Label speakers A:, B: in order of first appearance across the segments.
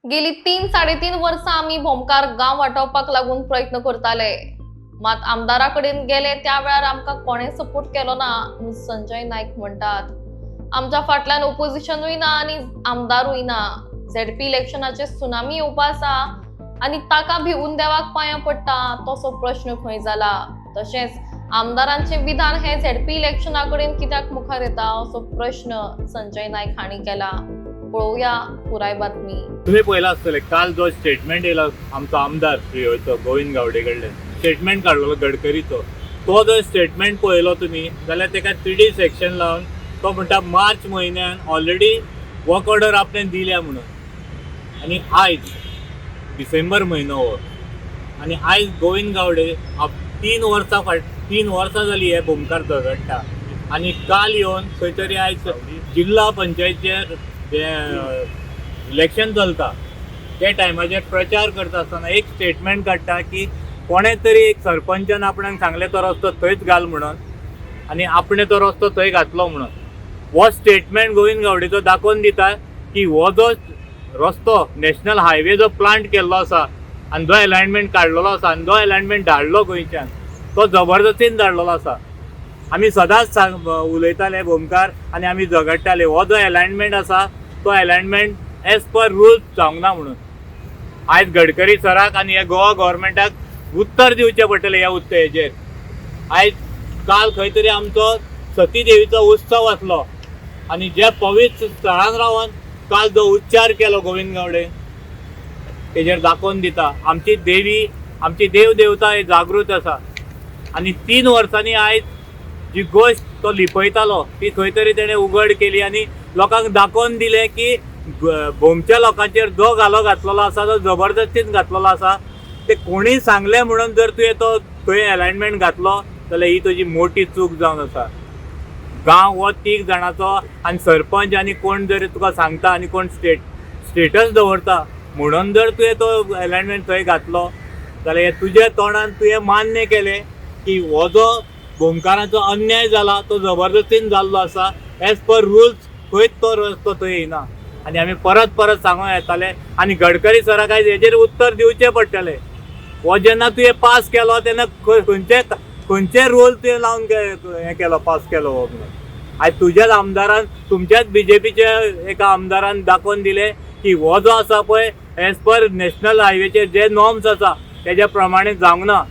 A: गेली 3-3.5 वर्सां आम्ही भोमकार गांव वाटावपाक लागून प्रयत्न करताले, मात आमदाराकडेन गेले त्या वेळार आमकां कोणे सपोर्ट केलो ना म्हूण संजय नाईक म्हणटात. आमच्या फाटल्यान ओपोजिशनूय ना आनी आमदारूय ना. झेडपी इलेक्शनाचे सुनामी येवपा आसा आनी ताका भिवून देवाक पांयां पडटा तसो प्रश्न खंय जाला. तशेंच आमदारांचे विधान हे झेडपी इलेक्शना कडेन कित्याक मुखार येता असो प्रश्न संजय नाईक हांणी केला. पळोवया पुराय बातमी.
B: तुम्ही पहिला आसतले काल जो स्टेटमेंट येयलो आमचो आमदार गोविंद गावडे कडल्यान स्टेटमेंट काडलो गडकरीचो, तो जर स्टेटमेंट पळयलो तुमी जाल्यार तेका 3D सेक्शन लावन तो म्हणटा मार्च म्हयन्यान ऑलरेडी वर्क ऑर्डर आपणें दिल्या म्हणून, आनी आयज डिसेंबर म्हयनो हो आनी आयज गोविंद गावडे 3 वर्सां जाली हे भोमकार झगडटा आनी काल येवन खंय तरी आयज जिल्हा पंचायतीचेर जे इलेक्शन चलता त्या टायमाचेर प्रचार करता आसतना एक स्टेटमेंट काडटा की कोणे तरी एक सरपंचान आपणाक सांगले तो रस्तो थंयच घाल म्हणून आनी आपणे तो रस्तो थंय घातलो म्हणून. हो स्टेटमेंट गोविंद गावडेचो दाखोवन दिता की हो जो रस्तो नॅशनल हायवे जो प्लांट केल्लो आसा आनी जो अलायनमेंट काडलेलो आसा आनी जो अलायनमेंट धाडलो गोंयच्यान तो जबरदस्तीन धाडलेलो आसा. आमी सदांच उलयताले भोमकार आनी आमी झगडटाले हो जो अलायनमेंट आसा तो अलायनमेंट एज पर रूल्स जावंक ना म्हणून. आयज गडकरी सराक आनी हे गोवा गव्हर्मेंटाक उत्तर दिवचें पडटलें ह्या हेजेर. आयज काल खंय तरी आमचो सती देवीचो उत्सव आसलो आनी जे पवित्र स्थळान रावन काल जो उच्चार केलो गोविंद गावडे तेजेर दाखोवन दिता आमची देवी आमची देव देवता हे जागृत आसा. आनी 3 वर्सांनी आयज जी गोश्ट तो लिपयतालो ती खंय तरी तेणें उघड केली आनी लोकांक दाखोवन दिलें की भोमच्या लोकांचेर जो घालो घातलेलो आसा जो जबरदस्तीन घातलेलो आसा ते कोणी सांगलें म्हणून जर तुवें तो थंय अलायनमेंट घातलो जाल्यार ही तुजी मोठी चूक जावन आसा. गांव हो 3 जाणांचो आनी सरपंच आनी कोण जर तुका सांगता आनी कोण स्टेटस दवरता म्हणून जर तुवें तो अलायनमेंट थंय घातलो जाल्यार हे तुज्या तोंडान तुवें मान्य केलें की हो जो भोमकाराचो अन्याय जाला तो जबरदस्तीन जाल्लो आसा. एज पर रूल्स खंयच तो रस्तो थंय येयना आनी आमी परत परत सांगूं येताले आनी गडकरी सराक आयज हेजेर उत्तर दिवचें पडटलें. हो जेन्ना तुवें पास केलो तेन्ना खंयचे रूल तुवें लावन हें केलो पास केलो हो म्हणून. आयज तुज्याच आमदारान तुमच्याच बीजेपीच्या एका आमदारान दाखोवन दिलें की हो जो आसा पळय एज पर नॅशनल हायवेचेर जे नॉर्म्स आसा तेज्या प्रमाणे जावंक ना.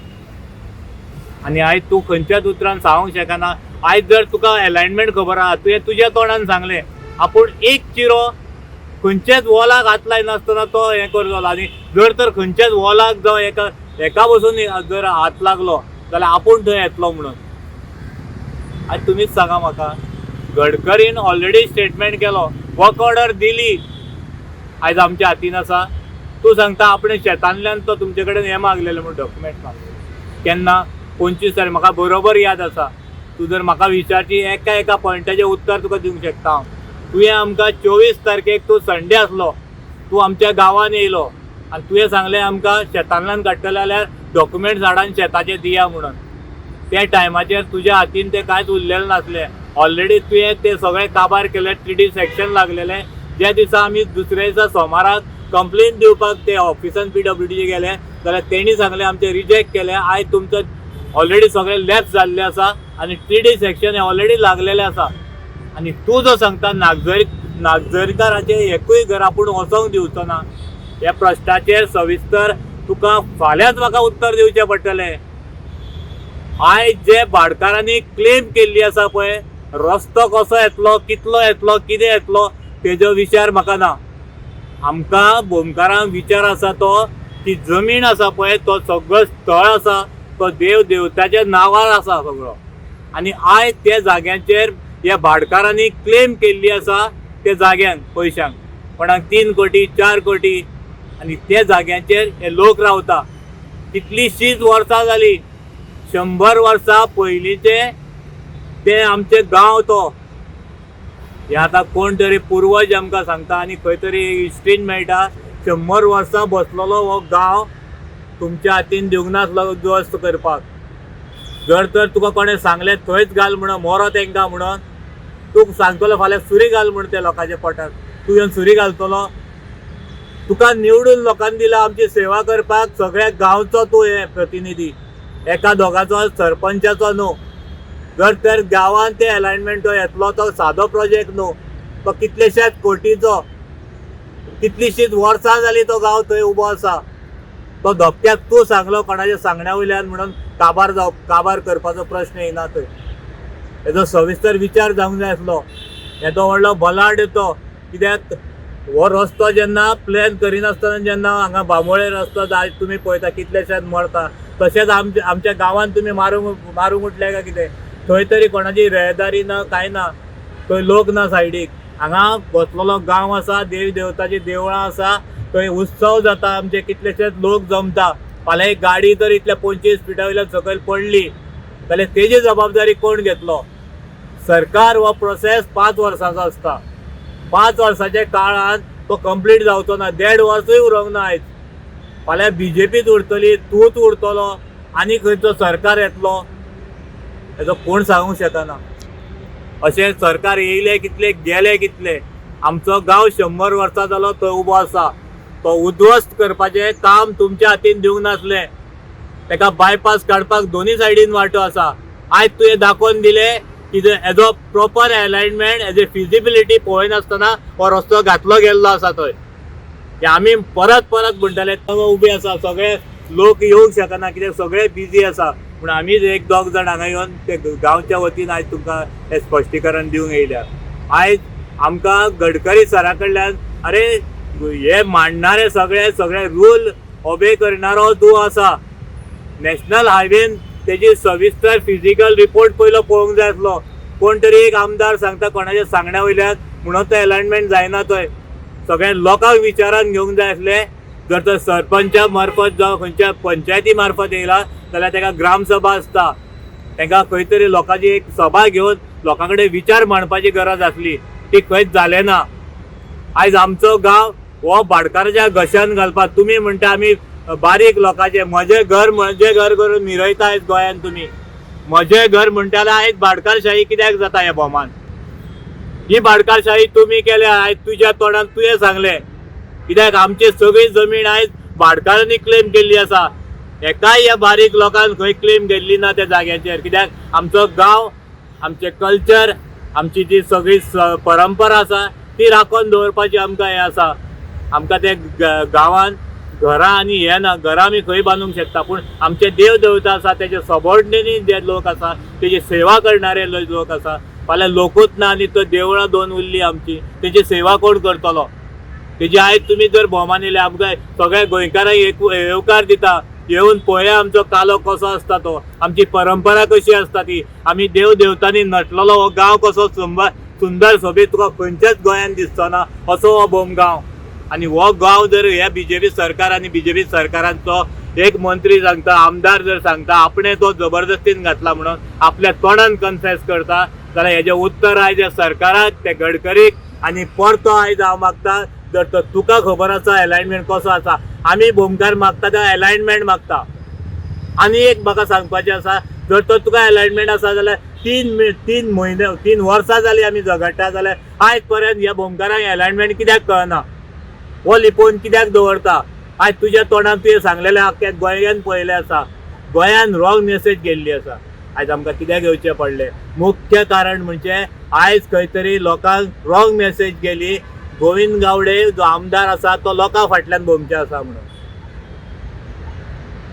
B: आनी आयज तूं खंयच्याच उतरान सांगूंक शकना. आयज जर तुका अलायनमेंट खबर आहा तुवें तुज्या तोंडान सांगलें आपूण एक चिरो खंयच्याच वॉलाक हात लायनासतना तो हें करतलो आनी जर तर खंयच्याच वॉलाक जो एका बसून जर हात लागलो जाल्यार आपूण थंय येतलो म्हणून. आयज तुमीच सांगा म्हाका गडकरीन ऑलरेडी स्टेटमेंट केलो वर्क ऑर्डर दिली आयज आमच्या हातीन आसा. तूं सांगता आपणे शेतांतल्यान तो तुमचे कडेन हें मागलेलें म्हणून डॉक्युमेंट मागलेलें केन्ना 25 तारीख म्हाका बरोबर याद आसा. तूं जर म्हाका विचारची एका पॉयंटाचें उत्तर तुका दिवंक शकता हांव. तुवें आमकां 24 तारखेक तूं संडे आसलो तूं आमच्या गांवान येयलो आनी तुवें सांगलें आमकां शेतांतल्यान काडटले जाल्यार डॉक्युमेंट्स हाडान शेताचे दिया म्हणून. त्या टायमाचेर तुज्या हातीन तें कांयच उरलेलें नासलें. ऑलरेडी तुवें तें सगळें काबार केलें. 3D section लागलेलें. ज्या दिसा आमी दुसऱ्या दिसा सोमाराक कंप्लेन दिवपाक ते ऑफिसान PWDचे गेले जाल्यार तेणी सांगलें आमचें रिजेक्ट केलें. आयज तुमचो ऑलरेडी सगळें लॅप्स जाल्लें आसा आनी 3D सेक्शन हें ऑलरेडी लागलेलें आसा. आनी तूं जो सांगता नागजरीकाराचें एकूय घर आपूण वचोंक दिवचो ना ह्या प्रश्नाचेर सविस्तर तुका फाल्यांच म्हाका उत्तर दिवचें पडटलें. आयज जे भाटकारांनी क्लेम केल्ली आसा पळय रस्तो कसो येतलो कितलो येतलो कितें येतलो तेजो विचार म्हाका ना. आमकां भोमकारांक विचार आसा तो की जमीन आसा पळय तो सगळो स्थळ आसा तो देव देवताच्या नांवार आसा सगळो आनी आयज त्या जाग्यांचेर ह्या भाटकारांनी क्लेम केल्ली आसा त्या जाग्यांक पयशांक कोणाक 3 कोटी 4 कोटी आनी त्या जाग्यांचेर हे लोक रावता. कितलींशींच वर्सां जालीं 100 वर्सां पयलींचे ते आमचे गांव तो हे आतां कोण तरी पुर्वज आमकां सांगता आनी खंय तरी हिस्ट्रीन मेळटा 100 वर्सां बसलेलो हो गांव तुमच्या हातीन दिवंक नासलो दुरुस्त करपाक. जर तर तुका कोणें सांगलें थंयच घाल म्हणून मोरो तेंकां म्हणून तूं सांगतलो फाल्यां सुरी घाल म्हणून त्या लोकांच्या पोटाक तूं येवन सुरी घालतलो. तुका निवडून लोकांनी दिला आमची सेवा करपाक, सगळ्या गांवचो तूं हे प्रतिनिधी, एका दोगाचो सरपंचाचो न्हू. जर तर गांवांत ते अलायनमेंट येतलो तो सादो प्रोजेक्ट न्हू, तो कितलेशेच कोटीचो, कितलीशीच वर्सां जाली तो गांव थंय उबो आसा. तो धपक्याक तूं सांगलो कोणाच्या सांगण्या वयल्यान म्हणून काबार करपाचो प्रश्न येना थंय. हेजो सविस्तर विचार जावंक जाय आसलो. येदो व्हडलो बलाड तो, कित्याक हो रस्तो जेन्ना प्लॅन करिनासतना जेन्ना हांगा बांबोळे रस्तो आयज तुमी पळयता कितलेशेच मरता, तशेंच आमच्या गांवांत तुमी मारूंक उठले काय कितें? थंय तरी कोणाची रहदारी ना, कांय ना, थंय लोक ना सायडीक. हांगा बसलेलो गांव आसा, देवी देवताची देवळां आसा, थंय उत्सव जाता, आमचे कितलेशेच लोक जमता. फाल्यां एक गाडी तर इतल्या 25 फिटा वयल्यान सकयल पडली जाल्यार तेजी जबाबदारी कोण घेतलो? सरकार हो प्रोसेस 5 वर्सांचो आसता. 5 वर्साच्या काळात तो कंप्लीट जावचो ना, 1.5 वर्सूय उरोंक ना. आयज फाल्यां बीजेपीच उरतली, तूंच उरतलो, आनी खंयचो सरकार येतलो, हेजो कोण सांगूंक शकना. अशें सरकार येयले कितले, गेले कितले. आमचो गांव 100 वर्सां जालो थंय उबो आसा. तो उद्ध्वस्त करपाचें काम तुमच्या हातीन दिवंक नासलें. तेका बायपास काडपाक दोनी सायडीन वाटो आसा. आयज तुवें दाखोवन दिलें की as proper alignment, as a feasibility पळयनासतना हो रस्तो घातलो गेल्लो आसा थंय. आमी परत म्हणटाले उबे आसा, सगळे लोक येवंक शकना कित्याक सगळे बिजी आसा. पूण आमीच एक दोग जाण हांगा येवन ते गांवच्या वतीन आयज तुमकां हें स्पश्टीकरण दिवंक येयल्या. आयज आमकां गडकरी सरा कडल्यान अरे हे मांडणारे सगळे रूल ओबे करणारो तूं आसा. नॅशनल हायवेन तेजी सविस्तर फिजिकल रिपोर्ट पयलो पळोवंक जाय आसलो. कोण तरी एक आमदार सांगता कोणाच्या सांगण्या वयल्यान म्हणून ते अलायनमेंट जायना थंय. सगळ्या लोकांक विचारान घेवंक जाय आसले. जर तर सरपंचा मार्फत जावं खंयच्या पंचायती मार्फत येयला जाल्यार तेका ग्रामसभा आसता. तेका खंय तरी लोकांची एक सभा घेवन लोकां कडेन विचार मांडपाची गरज आसली, ती खंयच जालें ना. आयज आमचो गांव हो भाटकाराच्या घशान घालपाक तुमी म्हणटा आमी बारीक लोकांचे म्हजें घर करून मिरयता आयज गोंयांत तुमी. म्हजें घर म्हणटा जाल्यार आयज भाटकारशाही कित्याक जाता ह्या भोवमान? ही भाटकारशाही तुमी केल्या. आयज तुज्या तोंडान तुवें सांगलें, कित्याक आमची सगळी जमीन आयज भाटकारांनी क्लेम केल्ली आसा. एकाय ह्या बारीक लोकांन खंय क्लेम केल्ली ना त्या जाग्याचेर. कित्याक आमचो गांव, आमचे कल्चर, आमची जी सगळी परंपरा आसा ती राखून दवरपाची आमकां हें आसा. आमकां ते गांवांत घरां आनी हें ना. घरां आमी खंय बांदूंक शकता, पूण आमचे देव देवता आसा, तेजे सबॉर्डिनेट जे लोक आसा, तेजी सेवा करणारे लोक आसा. फाल्यां लोकूच ना आनी तो देवळां 2 उरली आमची, तेजी सेवा कोण करतलो? तेजी आयज तुमी जर भोवमान येयले आमकां सगळ्या गोंयकारांक येवकार दिता, येवन पळया आमचो कालो कसो आसता तो, आमची परंपरा कशी आसता ती. आमी देव देवतांनी नटलेलो हो गांव कसो सुंदर सोबीत तुका खंयच्याच गोंयांत दिसचो ना असो हो बोमगांव. आनी हो गांव जर ह्या बीजेपी सरकार आनी बीजेपी सरकारांचो एक मंत्री सांगता, आमदार जर सांगता आपणे तो जबरदस्तीन घातला म्हणून आपल्या तोंडान कन्फेस करता, जाल्यार हेजें उत्तर आयज सरकाराक, ते गडकरीक आनी परतो आयज हांव मागता. जर तर तुका खबर आसा अलायनमेंट कसो आसा, आमी भोमकार मागता तो अलायनमेंट मागता. आनी एक म्हाका सांगपाचें आसा, जर तर तुका अलायनमेंट आसा जाल्यार 3 वर्सां जालीं आमी झगडटा, जाल्यार आयज पर्यंत ह्या भोमकारांक अलायनमेंट कित्याक कळना? हो लिपोवन कित्याक दवरता? आयज तुज्या तोंडान तुवें सांगलेलें आख्या गोंयान पळयलें आसा. गोंयान रॉंग मेसेज गेल्ली आसा. आयज आमकां कित्याक येवचें पडलें? मुख्य कारण म्हणजे आयज खंय तरी लोकांक रॉंग मेसेज गेली. गोविंद गावडे जो आमदार आसा तो लोकां फाटल्यान भोमचे आसा म्हणून.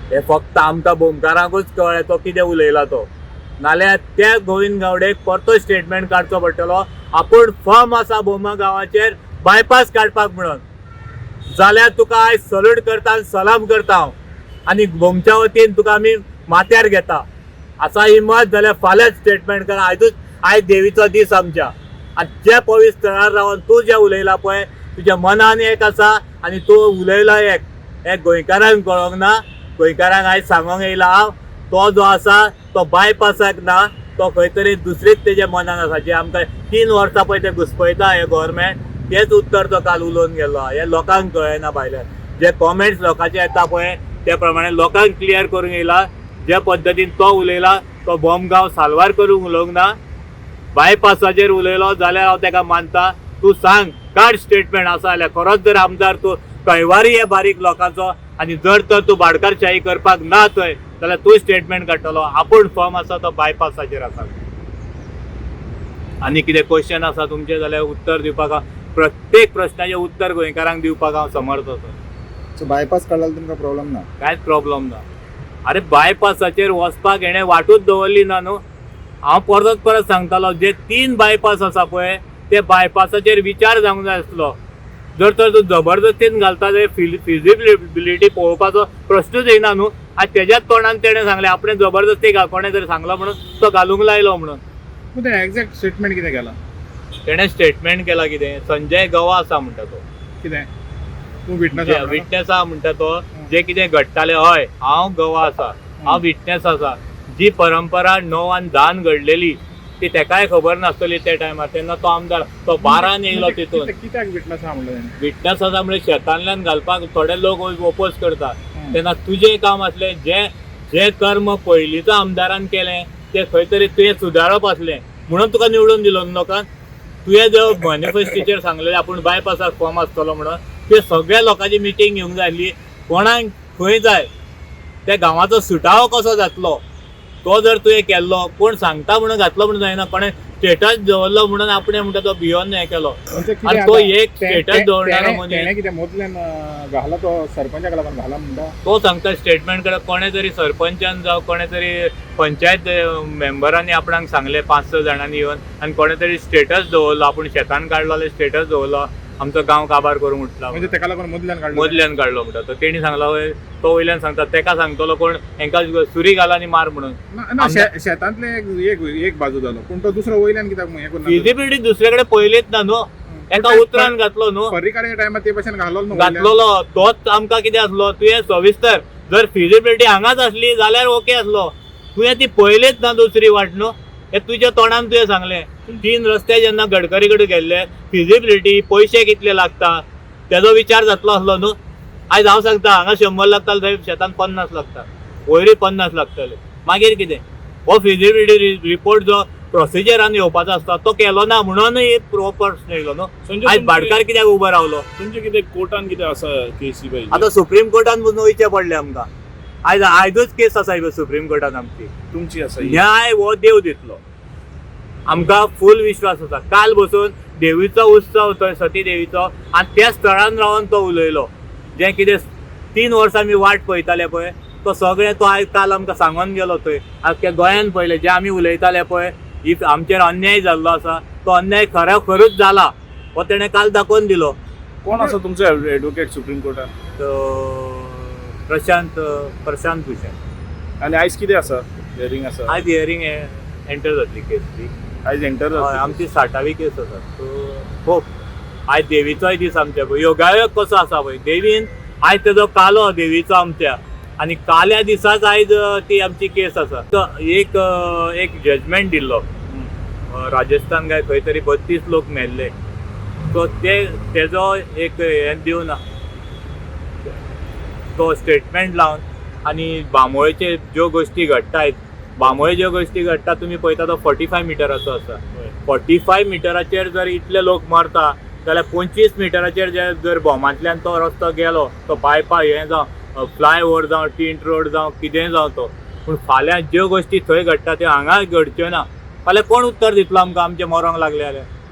B: हे फक्त आमकां भोमकारांकूच कळ्ळें तो कितें उलयला तो. नाल्यार त्या गोविंद गावडेक परतो स्टेटमेंट काडचो पडटलो. आपूण फर्म आसा बोमा गांवाचेर बायपास काडपाक म्हणून, जाल्यार तुका आयज सल्यूट करता आनी सलाम करता हांव. आनी भोमच्या वतीन तुका आमी माथ्यार घेता. आसा हिम्मत जाल्यार फाल्यांच स्टेटमेंट करा. आयज देवीचो दीस आमच्या. आनी जे पवित्र स्थळार रावन तूं जें उलयला पळय, तुज्या मनान एक आसा आनी तूं उलयला एक. हे गोंयकारांक कळोंक ना. गोंयकारांक आयज सांगोंक येयला हांव, तो जो आसा तो बायपासाक ना, तो खंय तरी दुसरीच तेजे मनान आसा. जे आमकां 3 वर्सां पळय ते घुसपयता हे गव्हर्मेंट, तेच उत्तर तो काल उलोवन गेलो. हे लोकांक कळना भायल्यान. जे कॉमेंट्स लोकांचे येता पळय त्या प्रमाणे लोकांक क्लियर करूंक येयला. ज्या पद्दतीन तो उलयला तो बोमगांव साल्वार करूंक उलोवंक ना. बायपासाचेर उलयलो जाल्यार हांव तेका मानता. तूं सांग, काड स्टेटमेंट आसा जाल्यार. खरोच जर आमदार तूं कैवारी हे बारीक लोकांचो आनी जर तर तूं भाटकारशाही करपाक ना थंय जाल्यार तूं स्टेटमेंट काडटलो आपूण फॉर्म आसा तो बायपासाचेर आसा आनी कितें क्वेश्चन आसा तुमचे जाल्यार उत्तर दिवपाक प्रत्येक प्रश्नाचें उत्तर गोंयकारांक दिवपाक हांव समर्थ आसा
C: सो बायपास काडल्यार तुमकां प्रॉब्लम ना
B: कांयच प्रॉब्लेम ना अरे बायपासाचेर वचपाक हेणें वाटूच दवरली ना न्हू हांव परत सांगतालो जे 3 बायपास आसा पळय ते बायपासाचेर विचार जावंक जाय आसलो जर तर तूं जबरदस्तीन घालता जाल्यार फिजिबिलिटी पळोवपाचो प्रश्नूच येना न्हू आज तेज्याच तोंडान तेणें सांगलें आपणें जबरदस्ती कोणें तरी सांगलो म्हणून तो घालूंक लायलो म्हणून
C: पूण तें एक्झॅक्ट स्टेटमेंट कितें केलां
B: तेणें स्टेटमेंट केला कितें संजय गवा आसा म्हणटा तो
C: कितें तूं विटनस
B: विटनेस आहा म्हणटा तो जे कितें घडटालें हय हांव गवा आसा हांव विटनेस आसा जी परंपरा 9 आनी 10 घडलेली ती तेकाय खबर नासतली त्या टायमार तेन्ना तो आमदार तो 12 येयलो तितून
C: कित्याक विटनस आहा म्हणलें
B: विटनेस आसा म्हणजे शेतांतल्यान घालपाक थोडे लोक ओपोज करता तेन्ना तुजें काम आसलें जे कर्म पयलींच्या आमदारान केलें ते खंय तरी तुवें सुदारप आसलें म्हणून तुका निवडून दिलो लोकांक तुवें जो मॅनिफेस्टोचेर सांगलेलें आपूण बायपासाक फॉर्म आसतलो म्हणून ते सगळ्या लोकांची मिटींग घेवंक जाय आसली कोणाक खंय जाय त्या गांवाचो सुटावो कसो जातलो तो जर तुवें केल्लो कोण सांगता म्हणून घातलो म्हणून जायना कोणें स्टेटस दवरलो म्हणून आपणें म्हणटा तो भियोन हें केलो आनी तो एक स्टेटस दवरणारो मनीस
C: तेणें कितें मदल्यान घाला तो सरपंचाक लागून घाला म्हणटा
B: तो सांगता स्टेटमेंट कडे कोणें तरी सरपंचान जावं कोणें तरी पंचायत मेंबरांनी आपणाक सांगलें 5-6 जाणांनी येवन आनी कोणें तरी स्टेटस दवरलो आपूण शेतान काडलो स्टेटस दवरलो आमचो गांव काबार करूंक उठला
C: म्हणजे तेका लागून
B: मदल्यान काडलो म्हणटा तो तेणी सांगलो तो वयल्यान सांगता तेका सांगतलो कोण हेंकां सुरी घाल आनी मार म्हणून
C: शेतांतले एक बाजू जालो पूण तो दुसरो वयल्यान कित्याक हें करना
B: फिजिबिलिटी दुसरे कडेन पयलीच ना न्हू एका उतरान घातलो न्हू
C: पर्रीकाडे टायमार ते भशेन घालो
B: घातलोलो तोच आमकां कितें आसलो तुवें सविस्तर जर फिजिबिलिटी हांगाच आसली जाल्यार ओके आसलो तुवें ती पयलीच ना दुसरी वाट न्हू हे तुज्या तोंडान तुवें सांगलें 3 रस्ते जेन्ना गडकरी कडेन गेल्ले फिजिबिलिटी पयशे कितले लागता तेजो विचार जातलो आसलो न्हू आयज हांव सांगता हांगा 100 लागताले थंय शेतान 50 लागता वयरी 50 लागतले मागीर कितें हो फिजिबिलिटी रिपोर्ट जो प्रोसिजरान येवपाचो आसता तो केलो ना म्हणूनय प्रश्न येयलो न्हू आयज भाटकार कित्याक उबो रावलो
D: तुमचे कितें कोर्टान कितें आसा केसी पाहिजे
B: आतां सुप्रीम कोर्टान वयचें पडलें आमकां आयजूच केस आसा सुप्रीम कोर्टान आमची
D: तुमची आसा
B: न्याय हो देव दितलो आमकां फूल विश्वास आसा काल बसून देवीचो उत्सव थंय सती देवीचो आनी त्या स्थळान रावन तो उलयलो जें कितें 3 वर्सां आमी वाट पळयताले पळय तो सगळें तो आयज काल आमकां सांगून गेलो थंय आख्ख्या गोंयान पळयलें जे आमी उलयताले पळय इफ आमचेर अन्याय जाल्लो आसा तो अन्याय खरोच जाला हो तेणें काल दाखोवन दिलो
D: कोण आसा तुमचो एडवोकेट सुप्रीम कोर्टान
B: प्रशांत भुशण
D: आनी आयज कितें आसा हियरींग आसा
B: आयज हियरींग एंटर जातली केस ती
D: आयज एंटर
B: आमची 60वी केस आसा सो होप आयज देवीचोय दीस आमच्या पळय योगायोग कसो आसा पळय देवीन आयज तेजो कालो देवीचो आमच्या आनी काल्या दिसाच आयज ती आमची केस आसा तो एक जजमेंट दिल्लो राजस्थान काय खंय तरी 32 लोक मेल्ले सो तेजो एक हें दिवन तो स्टेटमेंट लावन आनी बांबोळेचे ज्यो गोश्टी घडटात बांबोळे ज्यो गोश्टी घडटा तुमी पळयता तो 45 मिटराचो आसा 45 मिटराचेर जर इतले लोक मरता जाल्यार 25 मिटराचेर जर बोमांतल्यान तो रस्तो गेलो तो बायपास हें जावं फ्लायओवर जावं टिंट रोड जावं कितेंय जावं तो पूण फाल्यां ज्यो गोश्टी थंय घडटा त्यो हांगा घडच्यो ना फाल्यां कोण उत्तर दितलो आमकां आमचें मरोंक लागले जाल्यार